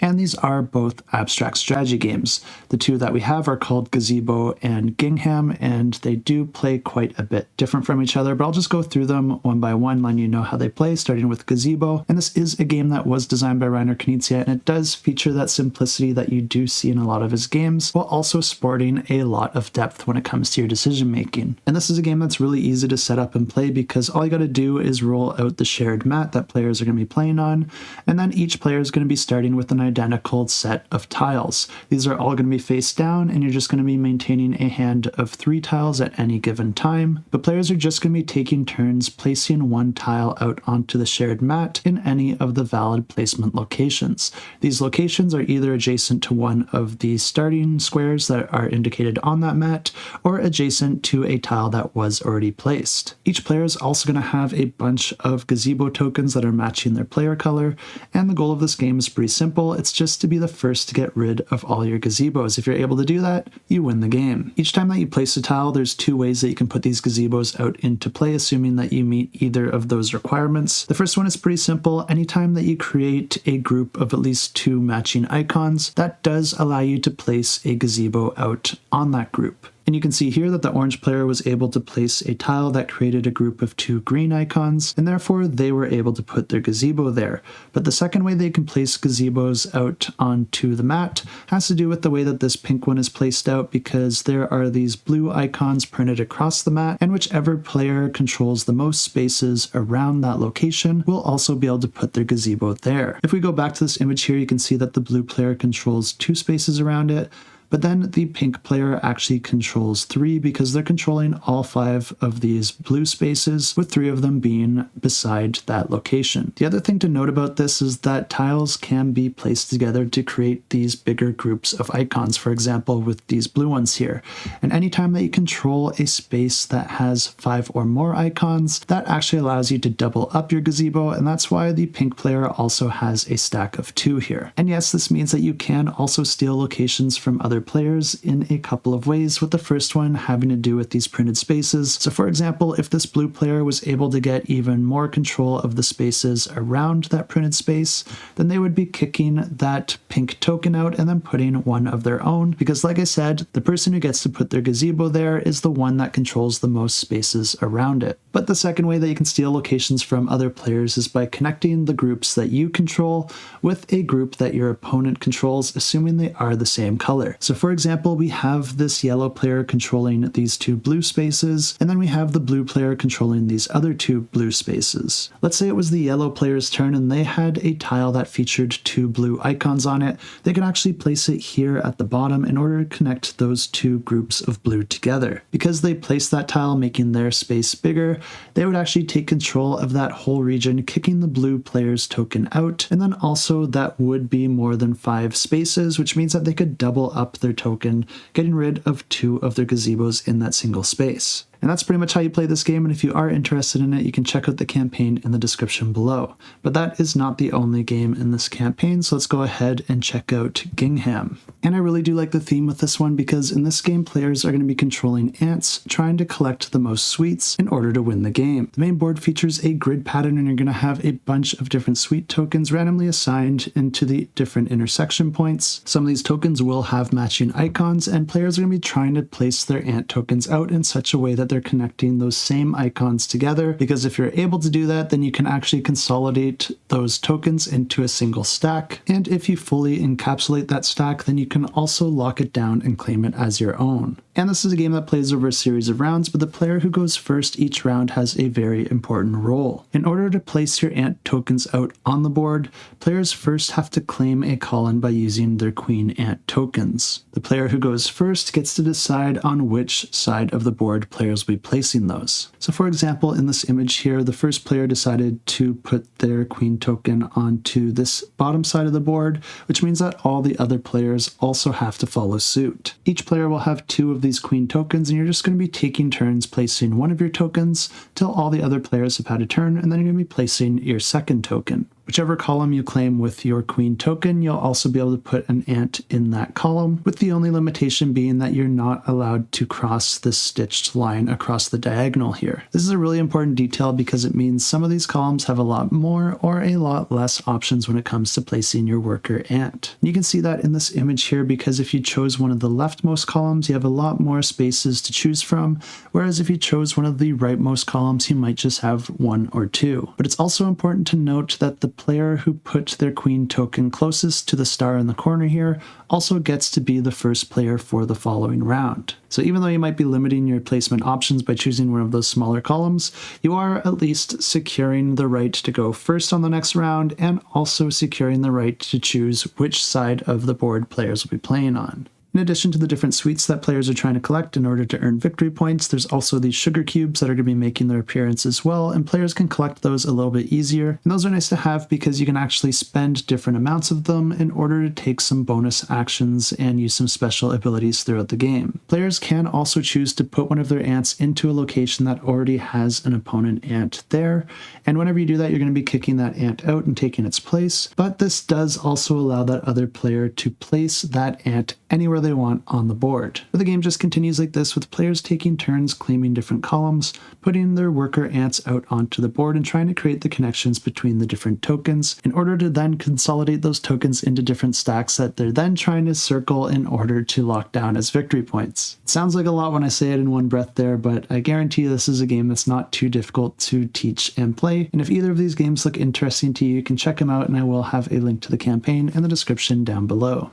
and these are both abstract strategy games. The two that we have are called Gazebo and Gingham, and they do play quite a bit different from each other, but I'll just go through them one by one, letting you know how they play, starting with Gazebo. And this is a game that was designed by Reiner Knizia, and it does feature that simplicity that you do see in a lot of his games, while also sporting a lot of depth when it comes to your decision making. And this is a game that's really easy to set up and play because all you got to do is roll out the shared mat that players are going to be playing on, and then each player is going to be starting with an identical set of tiles. These are all going to be face down, and you're just going to be maintaining a hand of 3 tiles at any given time, but players are just going to be taking turns placing one tile out onto the shared mat in any of the valid placement locations. These locations are either adjacent to one of the starting squares that are indicated on that mat, or adjacent to a tile that was already placed. Each player is also going to have a bunch of gazebo tokens that are matching their player color, and the goal of this game is pretty simple. It's just to be the first to get rid of all your gazebos. If you're able to do that, you win the game. Each time that you place a tile, there's 2 ways that you can put these gazebos out into play, assuming that you meet either of those requirements. The first one is pretty simple. Anytime that you create a group of at least 2 matching icons, that does allow you to place a gazebo out on that group. And you can see here that the orange player was able to place a tile that created a group of 2 green icons, and therefore they were able to put their gazebo there. But the second way they can place gazebos out onto the mat has to do with the way that this pink one is placed out, because there are these blue icons printed across the mat, and whichever player controls the most spaces around that location will also be able to put their gazebo there. If we go back to this image here, you can see that the blue player controls 2 spaces around it, but then the pink player actually controls 3 because they're controlling all 5 of these blue spaces, with 3 of them being beside that location. The other thing to note about this is that tiles can be placed together to create these bigger groups of icons, for example with these blue ones here. And anytime that you control a space that has 5 or more icons, that actually allows you to double up your gazebo, and that's why the pink player also has a stack of 2 here. And yes, this means that you can also steal locations from other players in a couple of ways, with the first one having to do with these printed spaces. So for example, if this blue player was able to get even more control of the spaces around that printed space, then they would be kicking that pink token out and then putting one of their own, because like I said, the person who gets to put their gazebo there is the one that controls the most spaces around it. But the second way that you can steal locations from other players is by connecting the groups that you control with a group that your opponent controls, assuming they are the same color. So for example, we have this yellow player controlling these 2 blue spaces, and then we have the blue player controlling these other 2 blue spaces. Let's say it was the yellow player's turn and they had a tile that featured 2 blue icons on it. They could actually place it here at the bottom in order to connect those 2 groups of blue together. Because they placed that tile, making their space bigger, they would actually take control of that whole region, kicking the blue player's token out, and then also that would be more than 5 spaces, which means that they could double up their token, getting rid of 2 of their gazebos in that single space. And that's pretty much how you play this game, and if you are interested in it, you can check out the campaign in the description below. But that is not the only game in this campaign, so let's go ahead and check out Gingham. And I really do like the theme with this one, because in this game, players are going to be controlling ants, trying to collect the most sweets in order to win the game. The main board features a grid pattern, and you're going to have a bunch of different sweet tokens randomly assigned into the different intersection points. Some of these tokens will have matching icons, and players are going to be trying to place their ant tokens out in such a way that they're connecting those same icons together, because if you're able to do that, then you can actually consolidate those tokens into a single stack, and if you fully encapsulate that stack, then you can also lock it down and claim it as your own. And this is a game that plays over a series of rounds, but the player who goes first each round has a very important role. In order to place your ant tokens out on the board, players first have to claim a column by using their queen ant tokens. The player who goes first gets to decide on which side of the board players will be placing those. So for example, in this image here, the first player decided to put their queen token onto this bottom side of the board, which means that all the other players also have to follow suit. Each player will have 2 of these queen tokens, and you're just going to be taking turns placing one of your tokens till all the other players have had a turn, and then you're going to be placing your second token. Whichever column you claim with your queen token, you'll also be able to put an ant in that column, with the only limitation being that you're not allowed to cross this stitched line across the diagonal here. This is a really important detail because it means some of these columns have a lot more or a lot less options when it comes to placing your worker ant. And you can see that in this image here because if you chose one of the leftmost columns, you have a lot more spaces to choose from, whereas if you chose one of the rightmost columns, you might just have one or two. But it's also important to note that the player who put their queen token closest to the star in the corner here also gets to be the first player for the following round. So even though you might be limiting your placement options by choosing one of those smaller columns, you are at least securing the right to go first on the next round and also securing the right to choose which side of the board players will be playing on. In addition to the different sweets that players are trying to collect in order to earn victory points, there's also these sugar cubes that are going to be making their appearance as well, and players can collect those a little bit easier. And those are nice to have because you can actually spend different amounts of them in order to take some bonus actions and use some special abilities throughout the game. Players can also choose to put one of their ants into a location that already has an opponent ant there, and whenever you do that, you're going to be kicking that ant out and taking its place, but this does also allow that other player to place that ant anywhere they want on the board. But the game just continues like this, with players taking turns claiming different columns, putting their worker ants out onto the board and trying to create the connections between the different tokens in order to then consolidate those tokens into different stacks that they're then trying to circle in order to lock down as victory points. It sounds like a lot when I say it in one breath there, but I guarantee this is a game that's not too difficult to teach and play. And if either of these games look interesting to you, you can check them out, and I will have a link to the campaign in the description down below.